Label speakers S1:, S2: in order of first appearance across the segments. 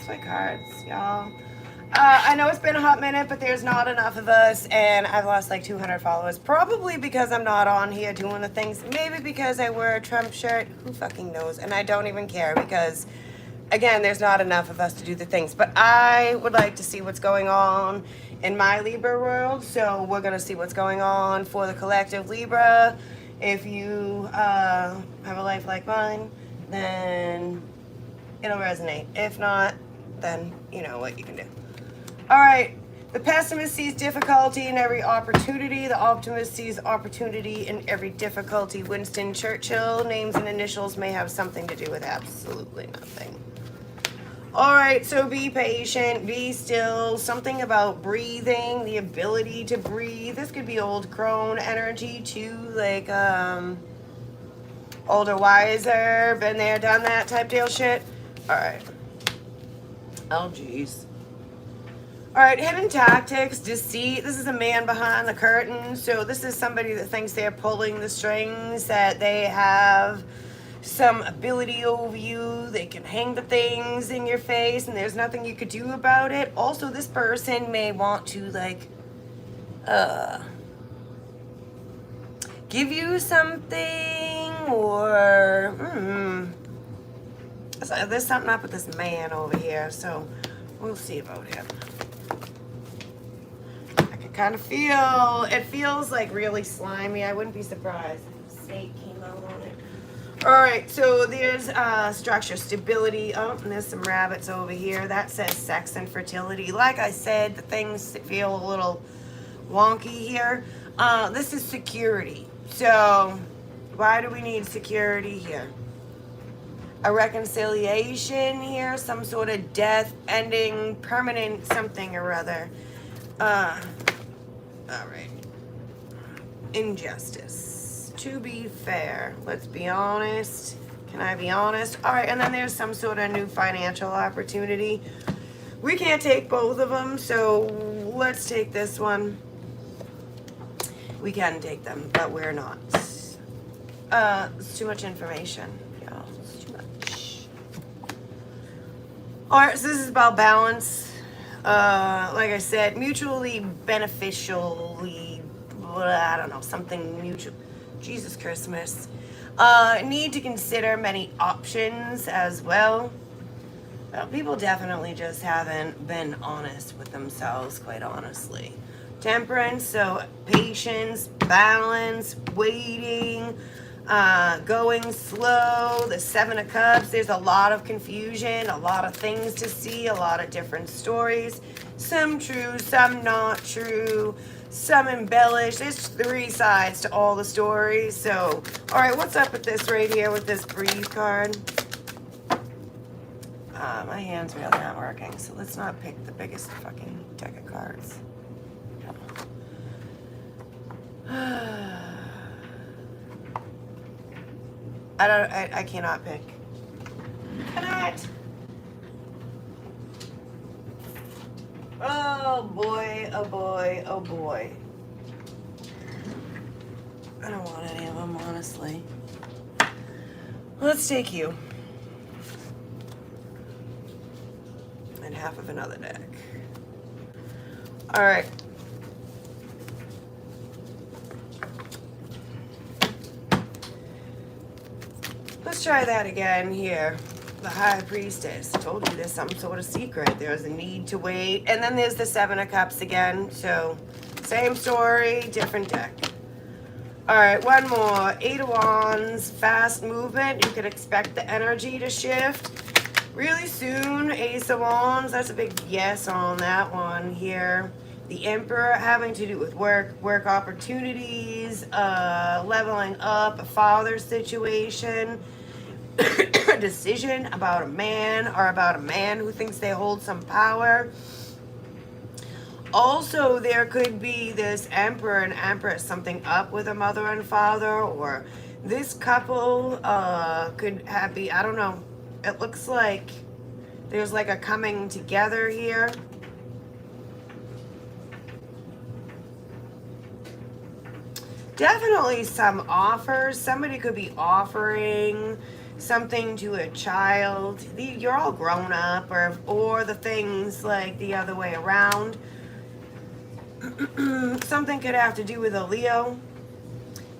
S1: my cards, y'all. I know it's been a hot minute, but there's not enough of us, and I've lost like 200 followers. Probably because I'm not on here doing the things. Maybe because I wear a Trump shirt. Who fucking knows? And I don't even care because, again, there's not enough of us to do the things. But I would like to see what's going on in my Libra world. So we're going to see what's going on for the collective Libra. If you have a life like mine, then it'll resonate. If not, then you know what you can do. All right. The pessimist sees difficulty in every opportunity. The optimist sees opportunity in every difficulty. Winston Churchill, names and initials may have something to do with absolutely nothing. All right, so be patient, be still. Something about breathing, the ability to breathe. This could be old crone energy too, like older, wiser, been there, done that type deal shit. All right. Oh, geez. All right, hidden tactics, deceit. This is a man behind the curtain. So this is somebody that thinks they're pulling the strings, that they have some ability over you. They can hang the things in your face and there's nothing you could do about it. Also, this person may want to like give you something or so there's something up with this man over here, so we'll see about him. I can kind of feel, it feels like really slimy. I wouldn't be surprised if a snake came out on it. All right, so there's structure, stability. Oh, and there's some rabbits over here. That says sex and fertility. Like I said, the things feel a little wonky here. This is security. So why do we need security here? A reconciliation here, some sort of death, ending, permanent something or other. All right. Injustice. To be fair, let's be honest. Can I be honest? All right, and then there's some sort of new financial opportunity. We can't take both of them, so let's take this one. We can take them, but we're not. It's too much information, y'all. It's too much. All right, so this is about balance. Like I said, mutually beneficially, I don't know, something mutual. Jesus Christmas. Need to consider many options as well. People definitely just haven't been honest with themselves, quite honestly. Temperance, so patience, balance, waiting, going slow, the Seven of Cups. There's a lot of confusion, a lot of things to see, a lot of different stories. Some true, some not true, some embellished. There's three sides to all the stories. So, all right, what's up with this right here with this breathe card? My hands really aren't working, so let's not pick the biggest fucking deck of cards. I cannot pick. Cannot. Oh boy, oh boy, oh boy. I don't want any of them, honestly. Let's take you. And half of another deck. All right. Let's try that again here. The High Priestess. Told you there's some sort of secret. There's a need to wait. And then there's the Seven of Cups again. So, same story, different deck. All right, one more. Eight of Wands, fast movement. You could expect the energy to shift really soon. Ace of Wands, that's a big yes on that one here. The Emperor, having to do with work opportunities, leveling up, a father situation, a decision about a man or about a man who thinks they hold some power. Also, there could be this Emperor and Empress, something up with a mother and father, or this couple could have be, I don't know, it looks like there's like a coming together here. Definitely some offers. Somebody could be offering something to a child. You're all grown up, or the things like the other way around. Something could have to do with a Leo.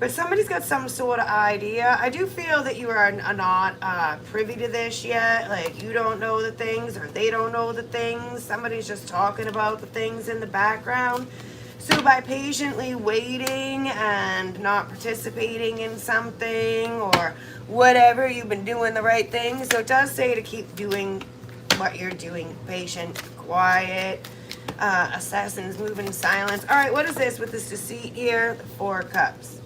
S1: But somebody's got some sort of idea. I do feel that you are not privy to this yet. Like, you don't know the things, or they don't know the things. Somebody's just talking about the things in the background. So by patiently waiting and not participating in something or whatever, you've been doing the right thing. So it does say to keep doing what you're doing. Patient, quiet, assassins moving in silence. All right, what is this with this deceit here? The Four of Cups.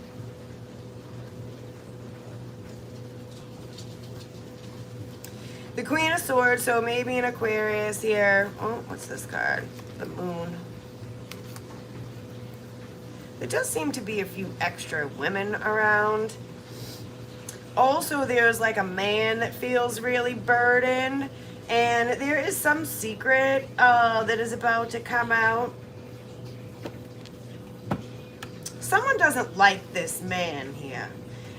S1: The Queen of Swords, so maybe an Aquarius here. Oh, what's this card? The Moon. There does seem to be a few extra women around. Also, there's like a man that feels really burdened. And there is some secret that is about to come out. Someone doesn't like this man here.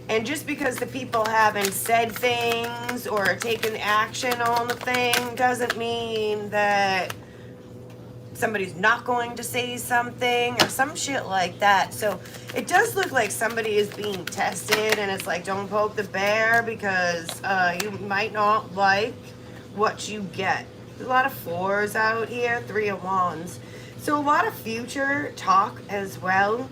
S1: And just because the people haven't said things or taken action on the thing doesn't mean that somebody's not going to say something or some shit like that. So it does look like somebody is being tested, and it's like, don't poke the bear because you might not like what you get. There's a lot of fours out here, Three of Wands. So a lot of future talk as well.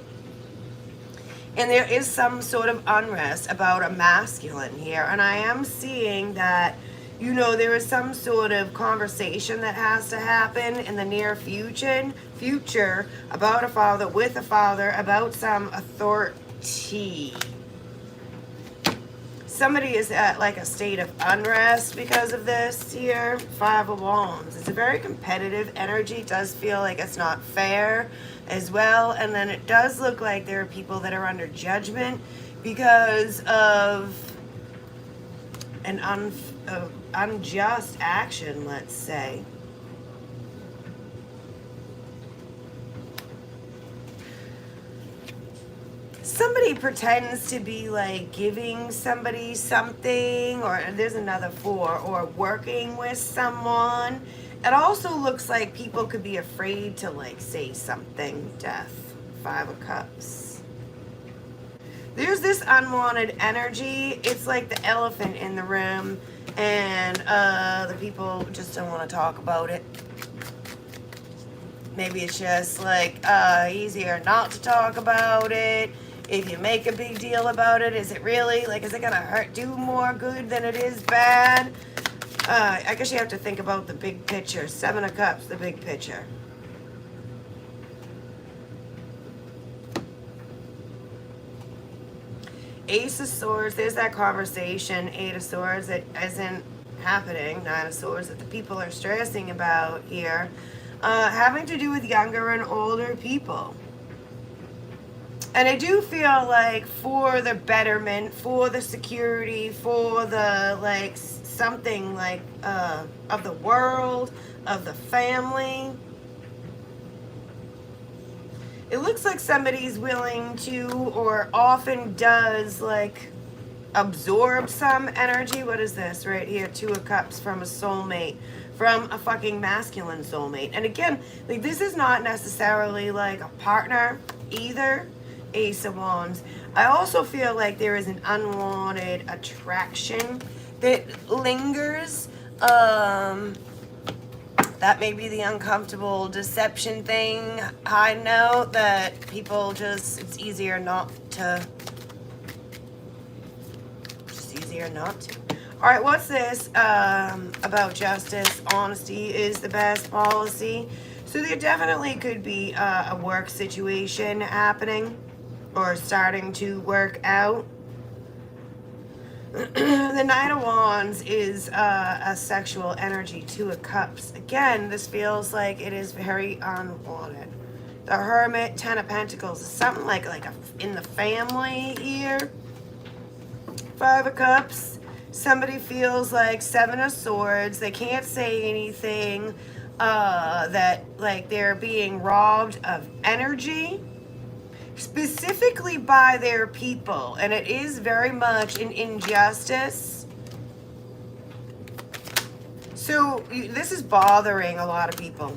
S1: And there is some sort of unrest about a masculine here. And I am seeing that, you know, there is some sort of conversation that has to happen in the near future about a father, with a father, about some authority. Somebody is at like a state of unrest because of this here. Five of Wands. It's a very competitive energy. It does feel like it's not fair as well. And then it does look like there are people that are under judgment because of an unjust action, let's say. Somebody pretends to be like giving somebody something, or there's another four, or working with someone. It also looks like people could be afraid to like say something. Death. Five of Cups. There's this unwanted energy. It's like the elephant in the room, and the people just don't want to talk about it. Maybe it's just like easier not to talk about it. If you make a big deal about it, is it really, like, is it going to do more good than it is bad? I guess you have to think about the big picture. Seven of Cups, the big picture. Ace of Swords, there's that conversation. Eight of Swords that isn't happening. Nine of Swords that the people are stressing about here. Having to do with younger and older people. And I do feel like for the betterment, for the security, for the like something like of the world, of the family. It looks like somebody's willing to, or often does, like absorb some energy. What is this right here? Two of Cups from a soulmate. From a fucking masculine soulmate. And again, like, this is not necessarily like a partner either. Ace of Wands. I also feel like there is an unwanted attraction that lingers. That may be the uncomfortable deception thing. I know that people just, it's easier not to. Just easier not to. All right, what's this about justice? Honesty is the best policy. So there definitely could be a work situation happening or starting to work out. The Nine of Wands is a sexual energy. Two of Cups. Again, this feels like it is very unwanted. The Hermit, Ten of Pentacles, is something like in the family here. Five of Cups. Somebody feels like Seven of Swords. They can't say anything. That like they're being robbed of energy. Specifically by their people, and it is very much an injustice So this is bothering a lot of people.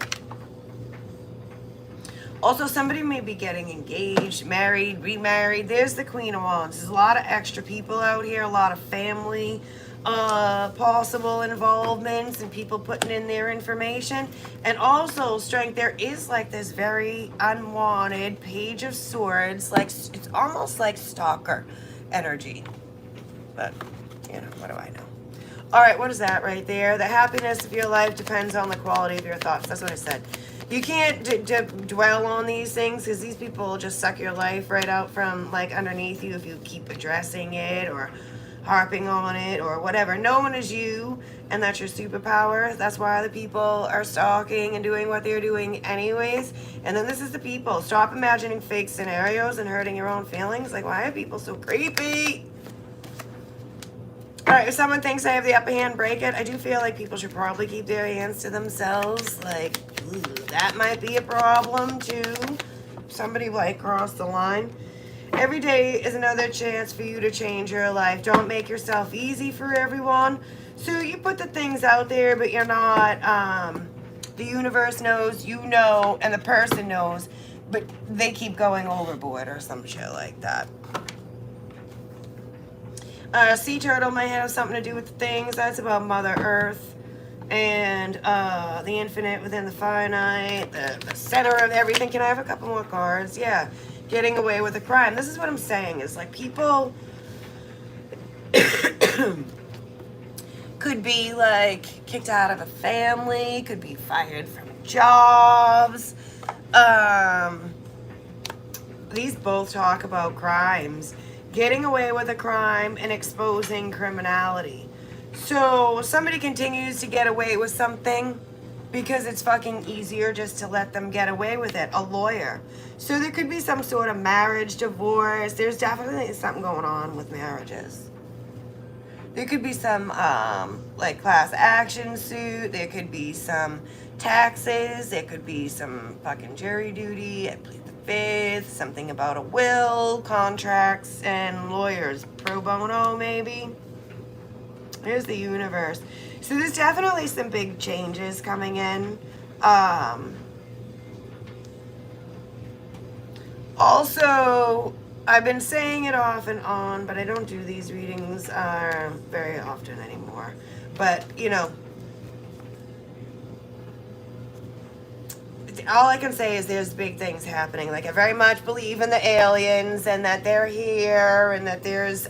S1: Also, somebody may be getting engaged, married, remarried. There's the Queen of Wands. There's a lot of extra people out here, a lot of family, possible involvements, and people putting in their information. And also, Strength, there is like this very unwanted Page of Swords. Like, it's almost like stalker energy. But, you know, what do I know? All right, what is that right there? The happiness of your life depends on the quality of your thoughts. That's what I said. You can't dwell on these things because these people will just suck your life right out from like underneath you if you keep addressing it or harping on it or whatever. No one is you, and that's your superpower. That's why the people are stalking and doing what they're doing anyways. And then this is the people. Stop imagining fake scenarios and hurting your own feelings. Like, why are people so creepy? All right, if someone thinks I have the upper hand, break it. I do feel like people should probably keep their hands to themselves. Like, ooh, that might be a problem too. Somebody like crossed the line. Every day is another chance for you to change your life. Don't make yourself easy for everyone. So you put the things out there, but you're not, the universe knows, you know, and the person knows, but they keep going overboard or some shit like that. Sea turtle might have something to do with things. That's about Mother Earth and the infinite within the finite, the center of everything. Can I have a couple more cards? Yeah. Getting away with a crime. This is what I'm saying is like people could be like kicked out of a family, could be fired from jobs. These both talk about crimes. Getting away with a crime and exposing criminality. So somebody continues to get away with something because it's fucking easier just to let them get away with it. A lawyer. So there could be some sort of marriage, divorce. There's definitely something going on with marriages. There could be some like class action suit. There could be some taxes. There could be some fucking jury duty. I plead the fifth. Something about a will, contracts, and lawyers. Pro bono, maybe. There's the universe. So there's definitely some big changes coming in. Also, I've been saying it off and on, but I don't do these readings very often anymore. But, you know, all I can say is there's big things happening. Like, I very much believe in the aliens and that they're here and that there's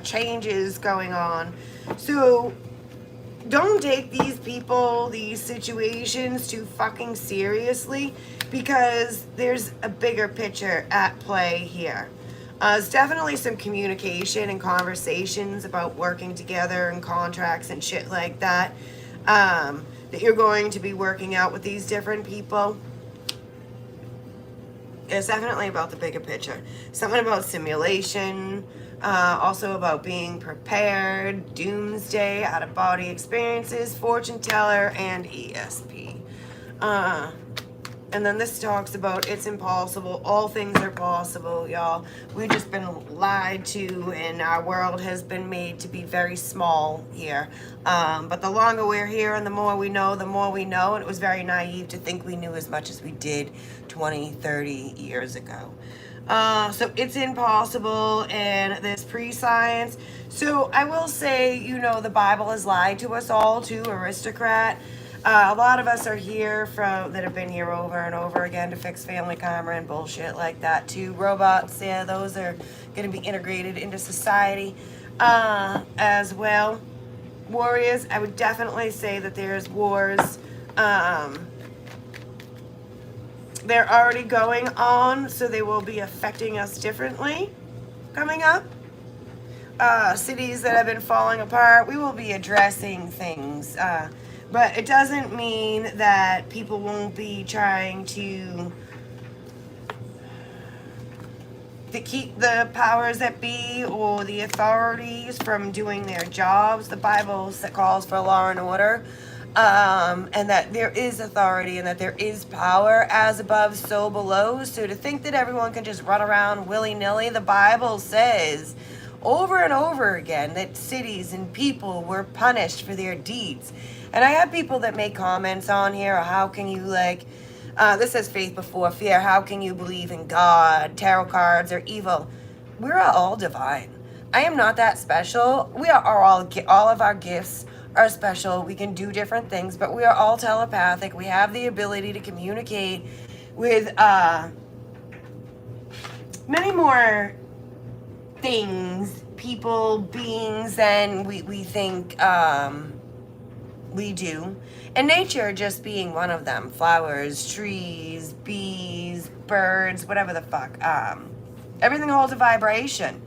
S1: changes going on. So don't take these people, these situations too fucking seriously because there's a bigger picture at play here. There's definitely some communication and conversations about working together and contracts and shit like that that you're going to be working out with these different people. It's definitely about the bigger picture. Something about simulation, also about being prepared, doomsday, out-of-body experiences, fortune teller, and ESP. And then this talks about it's impossible. All things are possible, y'all. We've just been lied to, and our world has been made to be very small here. But the longer we're here and the more we know, and it was very naive to think we knew as much as we did 20, 30 years ago. So it's impossible, and there's pre-science. So I will say, you know, the Bible has lied to us all, too, aristocrat. A lot of us are here that have been here over and over again to fix family karma and bullshit like that too. Robots, yeah, those are going to be integrated into society as well. Warriors, I would definitely say that there's wars. They're already going on, so they will be affecting us differently coming up. Cities that have been falling apart, we will be addressing things. But it doesn't mean that people won't be trying to keep the powers that be or the authorities from doing their jobs. The Bible calls for law and order, and that there is authority and that there is power as above, so below. So to think that everyone can just run around willy-nilly, the Bible says over and over again that cities and people were punished for their deeds. And I have people that make comments on here, or how can you like, this says faith before fear. How can you believe in God? Tarot cards are evil. We're all divine. I am not that special. We are all of our gifts are special. We can do different things, but we are all telepathic. We have the ability to communicate with many more things, people, beings than we think we do. And nature just being one of them. Flowers, trees, bees, birds, whatever the fuck. Everything holds a vibration.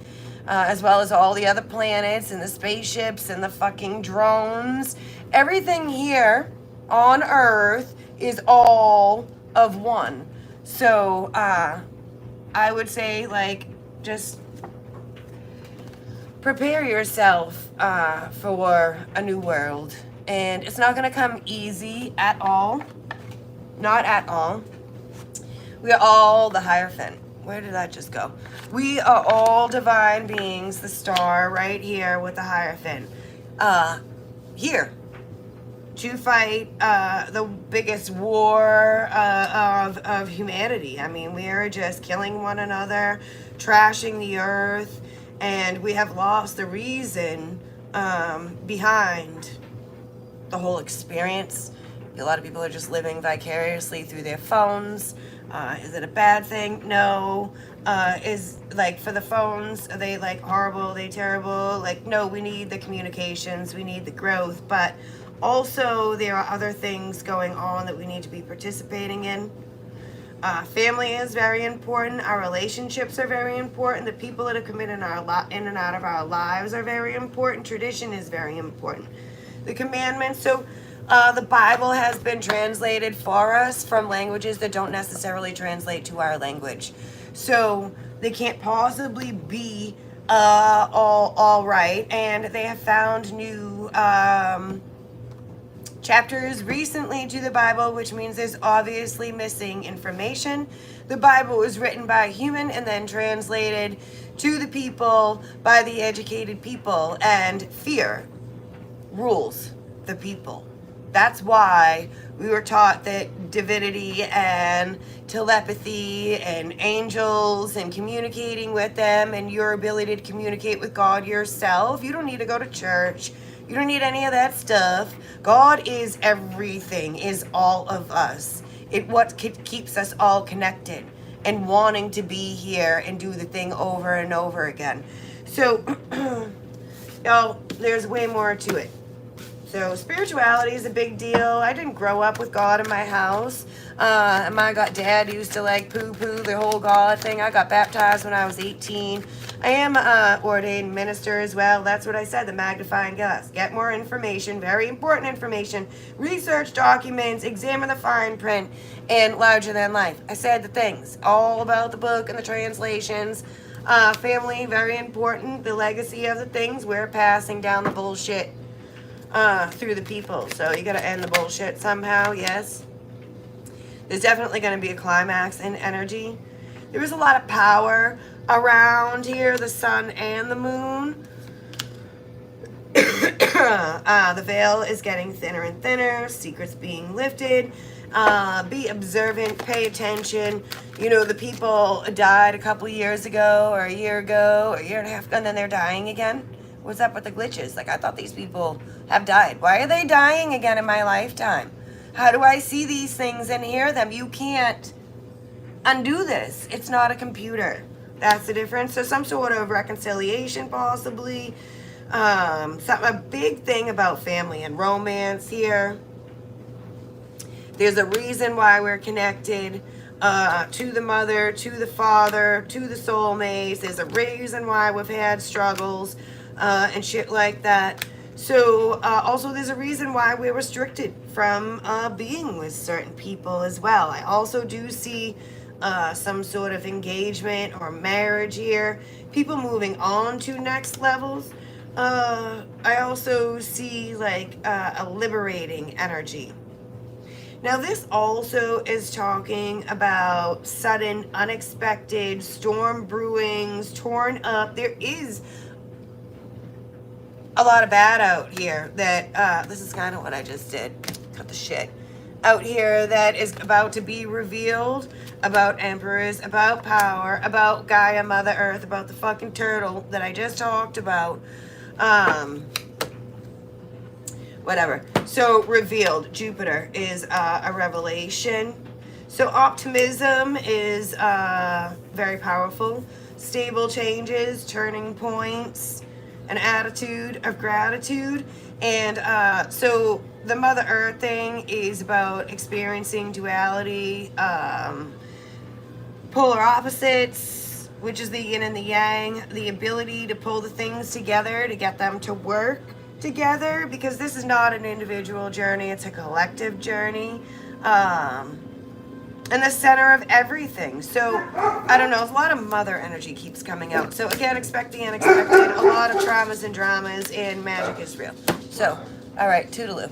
S1: As well as all the other planets and the spaceships and the fucking drones. Everything here on Earth is all of one. So, I would say, like, just prepare yourself for a new world. And it's not going to come easy at all. Not at all. We are all the Hierophant. Where did that just go? We are all divine beings, the star right here with the Hierophant. Here to fight the biggest war of humanity. I mean, we are just killing one another, trashing the earth, and we have lost the reason behind the whole experience. A lot of people are just living vicariously through their phones. Is it a bad thing? No. Is like for the phones, are they like horrible? Are they terrible? Like, no, we need the communications, we need the growth, but also there are other things going on that we need to be participating in. Family is very important. Our relationships are very important. The people that are committed in and out of our lives are very important. Tradition is very important. The commandments. So the Bible has been translated for us from languages that don't necessarily translate to our language. So they can't possibly be all right. And they have found new chapters recently to the Bible, which means there's obviously missing information. The Bible was written by a human and then translated to the people by the educated people, and fear rules the people. That's why we were taught that divinity and telepathy and angels and communicating with them and your ability to communicate with God yourself. You don't need to go to church. You don't need any of that stuff. God is everything, is all of us. What keeps us all connected and wanting to be here and do the thing over and over again. So, y'all, there's way more to it. So spirituality is a big deal. I didn't grow up with God in my house. My dad used to like poo-poo the whole God thing. I got baptized when I was 18. I am an ordained minister as well. That's what I said, the magnifying glass. Get more information, very important information. Research documents, examine the fine print, and larger than life. I said the things, all about the book and the translations. Family, very important. The legacy of the things. We're passing down the bullshit through the people. So you got to end the bullshit somehow, yes. There's definitely going to be a climax in energy. There is a lot of power around here, the sun and the moon. The veil is getting thinner and thinner, secrets being lifted. Be observant, pay attention. You know, the people died a couple years ago or a year ago or a year and a half ago, and then they're dying again. What's up with the glitches? Like, I thought these people have died. Why are they dying again in my lifetime? How do I see these things and hear them? You can't undo this. It's not a computer. That's the difference. So some sort of reconciliation possibly. A big thing about family and romance here. There's a reason why we're connected to the mother, to the father, to the soulmates. There's a reason why we've had struggles and shit like that. So also there's a reason why we're restricted from being with certain people as well. I also do see some sort of engagement or marriage here. People moving on to next levels. I also see like a liberating energy. Now this also is talking about sudden, unexpected storm brewings, torn up. There is a lot of bad out here that, this is kind of what I just did. Cut the shit. Out here that is about to be revealed, about emperors, about power, about Gaia, Mother Earth, about the fucking turtle that I just talked about. Whatever. So revealed, Jupiter is a revelation. So optimism is very powerful. Stable changes, turning points, an attitude of gratitude. And so the Mother Earth thing is about experiencing duality, polar opposites, which is the yin and the yang, the ability to pull the things together to get them to work together, because this is not an individual journey, it's a collective journey. And the center of everything. So, I don't know, a lot of mother energy keeps coming out. So again, expect the unexpected, a lot of traumas and dramas, and magic is real. So, all right, toodaloo.